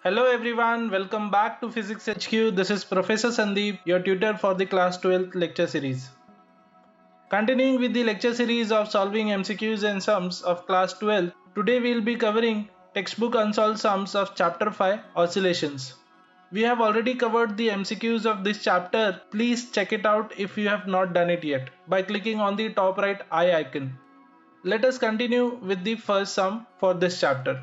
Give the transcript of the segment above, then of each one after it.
Hello everyone, welcome back to Physics HQ. This is Professor Sandeep, your tutor for the class 12th lecture series. Continuing with the lecture series of solving MCQs and sums of class 12, today we will be covering textbook unsolved sums of chapter 5 oscillations. We have already covered the MCQs of this chapter. Please check it out if you have not done it yet by clicking on the top right eye icon. Let us continue with the first sum for this chapter.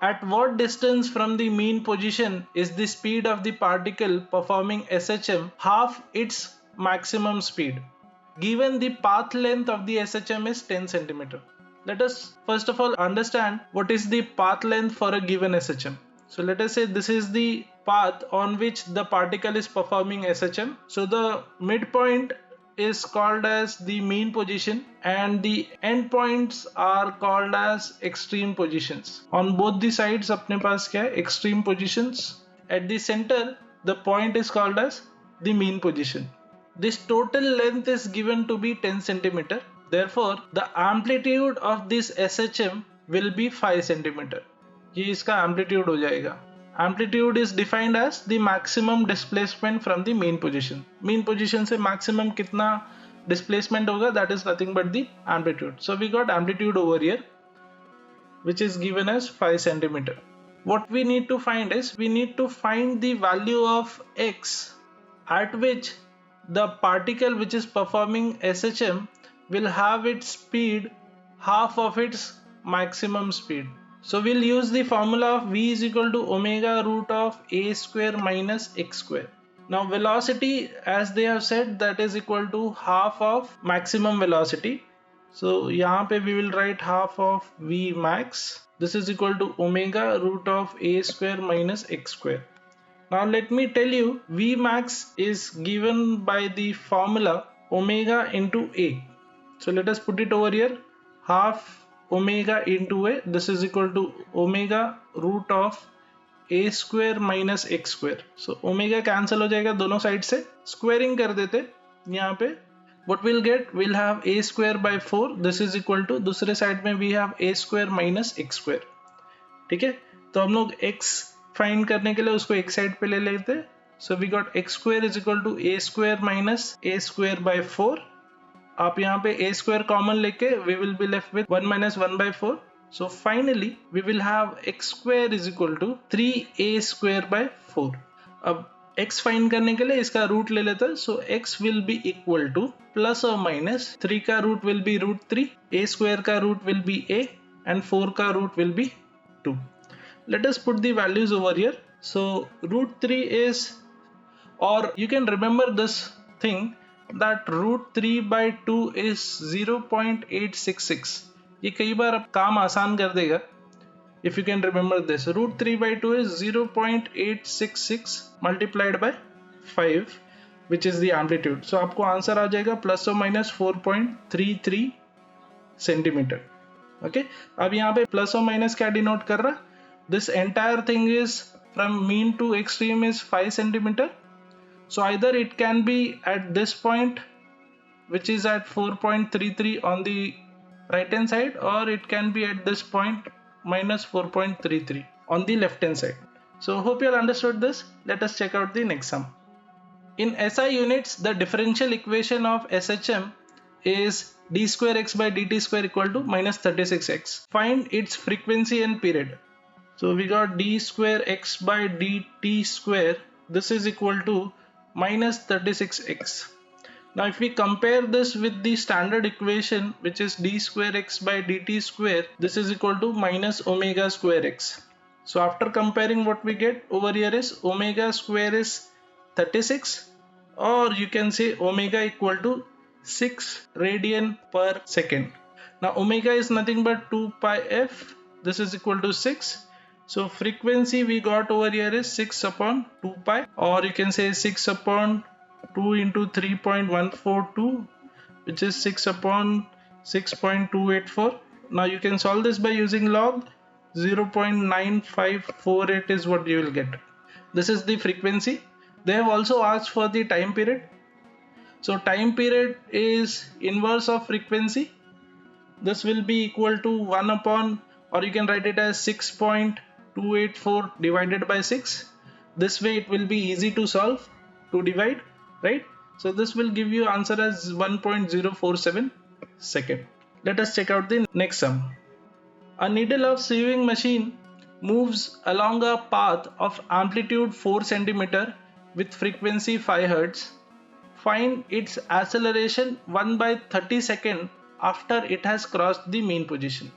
At what distance from the mean position is the speed of the particle performing SHM half its maximum speed? Given the path length of the SHM is 10 cm. Let us first of all understand what is the path length for a given SHM. So let us say this is the path on which the particle is performing SHM. So the midpoint is called as the mean position and the endpoints are called as extreme positions. On both the sides अपने पास क्या है? Extreme positions. At the center the point is called as the mean position. This total length is given to be 10 cm. Therefore the amplitude of this SHM will be 5 cm. ये इसका amplitude हो जाएगा. Amplitude is defined as the maximum displacement from the mean position. Mean position से maximum कितना displacement होगा, that is nothing but the amplitude. So we got amplitude over here, which is given as 5 cm. What we need to find is we need to find the value of x at which the particle which is performing SHM will have its speed half of its maximum speed. So we'll use the formula of v is equal to omega root of a square minus x square. Now velocity, as they have said, that is equal to half of maximum velocity. So यहाँ पे we will write half of v max. This is equal to omega root of a square minus x square. Now let me tell you, v max is given by the formula omega into a. So let us put it over here. Half omega into a, this is equal to omega root of a square minus x square. So omega cancel हो जाएगा दोनों side से, squaring कर देते यहाँ पे. What we'll get, we'll have a square by 4. This is equal to दूसरे side में we have a square minus x square. ठीक है, तो हम लोग x फाइंड करने के लिए उसको एक साइड पे ले लेते. So we got x square is equal to a square minus a square by 4. आप यहाँ पे a square कॉमन लेके we will be left with 1 minus 1 by 4. So finally we will have x square is equal to 3a square by 4. अब x find करने के लिए इसका root ले लेते हैं. So x will be equal to plus or minus 3 का root will be root 3, a square का root will be a and 4 का root will be 2. Let us put the values over here. So root 3 is, or you can remember this thing, that root 3 by 2 is 0.866. ये कई बार अब काम आसान कर देगा. If you can remember this, root 3 by 2 is 0.866 multiplied by 5, which is the amplitude. So आपको answer आ जाएगा plus or minus 4.33 centimeter. Okay, अब यहाँ पे plus or minus क्या denote कर रहा? This entire thing is from mean to extreme is 5 centimeter. So either it can be at this point, which is at 4.33 on the right hand side, or it can be at this point minus 4.33 on the left hand side. So hope you all understood this. Let us check out the next sum. In SI units, the differential equation of SHM is d square x by dt square equal to minus 36x. Find its frequency and period. So we got d square x by dt square. This is equal to minus 36x. Now if we compare this with the standard equation, which is d square x by dt square, this is equal to minus omega square x. So after comparing, what we get over here is omega square is 36, or you can say omega equal to 6 radian per second. Now omega is nothing but 2 pi f. This is equal to 6. So frequency we got over here is 6 upon 2 pi, or you can say 6 upon 2 into 3.142, which is 6 upon 6.284. Now you can solve this by using log. 0.9548 is what you will get. This is the frequency. They have also asked for the time period. So time period is inverse of frequency. This will be equal to 1 upon, or you can write it as 6.2 284 divided by 6. This way it will be easy to solve, to divide, right? So this will give you answer as 1.047 second. Let us check out the next sum. A needle of sewing machine moves along a path of amplitude 4 cm with frequency 5 Hz. Find its acceleration 1 by 30 seconds after it has crossed the mean position.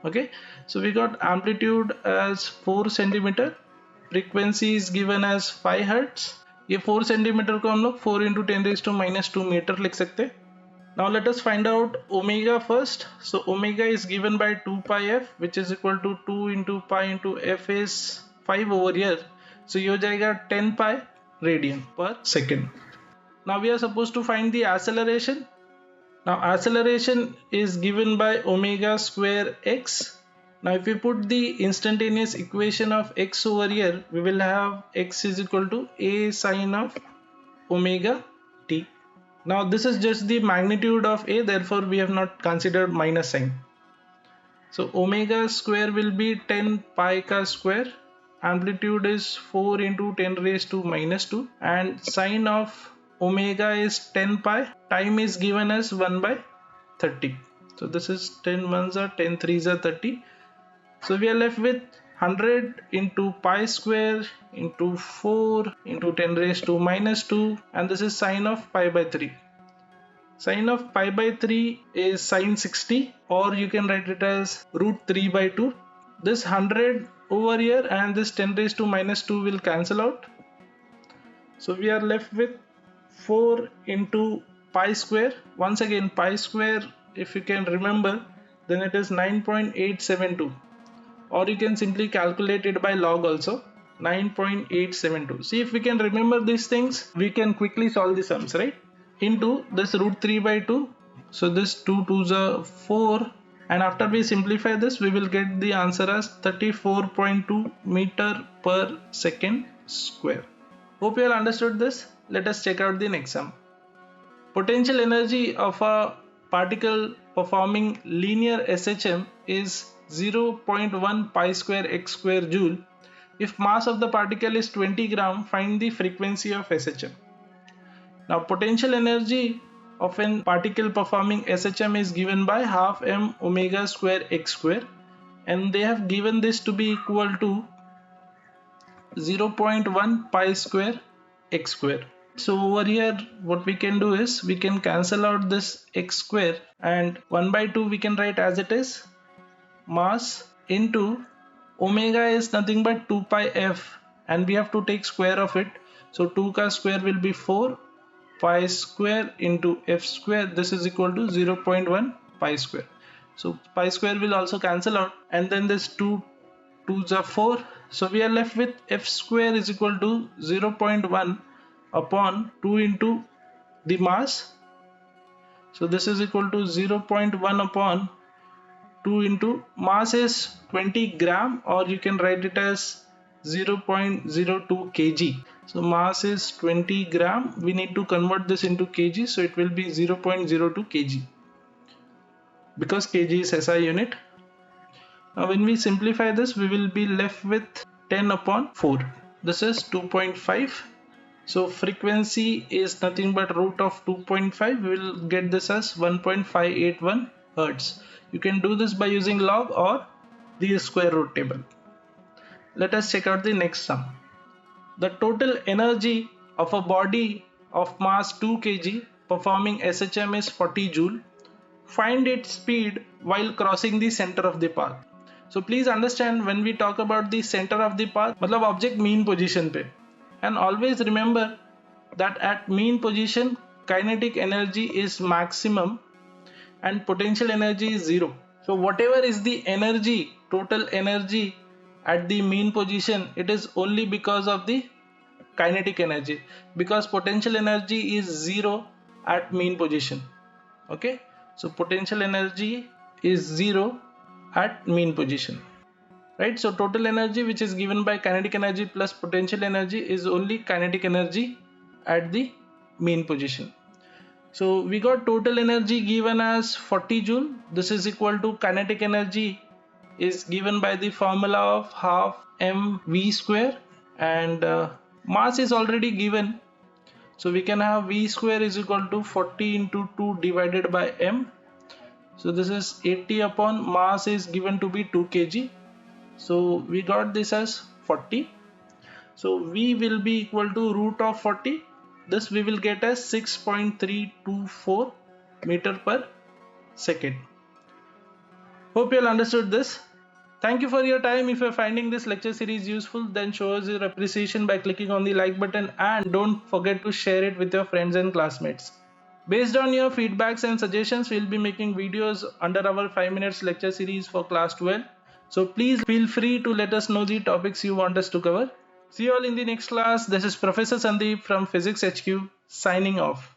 Okay, so we got amplitude as 4 cm, frequency is given as 5 Hz. ये 4 cm को हम लोग 4 into 10 raised to minus 2 meter लिख सकते हैं. Now let us find out omega first. So omega is given by 2 pi f, which is equal to 2 into pi into f is 5 over here. So ये हो जाएगा 10 pi radian per second. Now we are supposed to find the acceleration. Now acceleration is given by omega square x. Now if we put the instantaneous equation of x over here, we will have x is equal to a sine of omega t. Now this is just the magnitude of a, therefore we have not considered minus sign. So omega square will be 10 pi ka square, amplitude is 4 into 10 raised to minus 2, and sine of omega is 10 pi, time is given as 1 by 30. So this is 10 ones are 10 threes are 30. So we are left with 100 into pi square into 4 into 10 raised to minus 2, and this is sine of pi by 3. Sine of pi by 3 is sine 60, or you can write it as root 3 by 2. This 100 over here and this 10 raised to minus 2 will cancel out. So we are left with 4 into pi square. Once again, pi square, if you can remember, then it is 9.872. Or you can simply calculate it by log also, 9.872. See, if we can remember these things, we can quickly solve the sums, right? Into this root 3 by 2. So this 2 2s are 4. And after we simplify this, we will get the answer as 34.2 meter per second square. Hope you all understood this. Let us check out the next sum. Potential energy of a particle performing linear SHM is 0.1 pi square x square joule. If mass of the particle is 20 gram, find the frequency of SHM. Now potential energy of a particle performing SHM is given by half m omega square x square, and they have given this to be equal to 0.1 pi square x square. So over here what we can do is we can cancel out this x square, and 1 by 2 we can write as it is, mass into omega is nothing but 2 pi f, and we have to take square of it. So 2 ka square will be 4 pi square into f square. This is equal to 0.1 pi square. So pi square will also cancel out, and then this 2 2s are 4. So we are left with f square is equal to 0.1 upon 2 into the mass. So this is equal to 0.1 upon 2 into mass is 20 gram, or you can write it as 0.02 kg. So mass is 20 gram. We need to convert this into kg, so it will be 0.02 kg because kg is SI unit. Now when we simplify this, we will be left with 10 upon 4. This is 2.5. So frequency is nothing but root of 2.5. We will get this as 1.581 Hertz. You can do this by using log or the square root table. Let us check out the next sum. The total energy of a body of mass 2 kg performing SHM is 40 joule. Find its speed while crossing the center of the path. So please understand, when we talk about the center of the path, मतलब object mean position पे. And always remember that at mean position, kinetic energy is maximum and potential energy is 0. So whatever is the energy, total energy at the mean position, it is only because of the kinetic energy, because potential energy is 0 at mean position. Okay, so potential energy is 0 at mean position, right? So total energy, which is given by kinetic energy plus potential energy, is only kinetic energy at the mean position. So we got total energy given as 40 joule. This is equal to kinetic energy is given by the formula of half mv square, and mass is already given, so we can have v square is equal to 40 into 2 divided by m. So this is 80 upon mass is given to be 2 kg, so we got this as 40. So v will be equal to root of 40. This we will get as 6.324 meter per second. Hope you all understood this. Thank you for your time. If you're finding this lecture series useful, then show us your appreciation by clicking on the like button, and don't forget to share it with your friends and classmates. Based on your feedbacks and suggestions, we'll be making videos under our 5 minutes lecture series for class 12. So please feel free to let us know the topics you want us to cover. See you all in the next class. This is Professor Sandeep from Physics HQ signing off.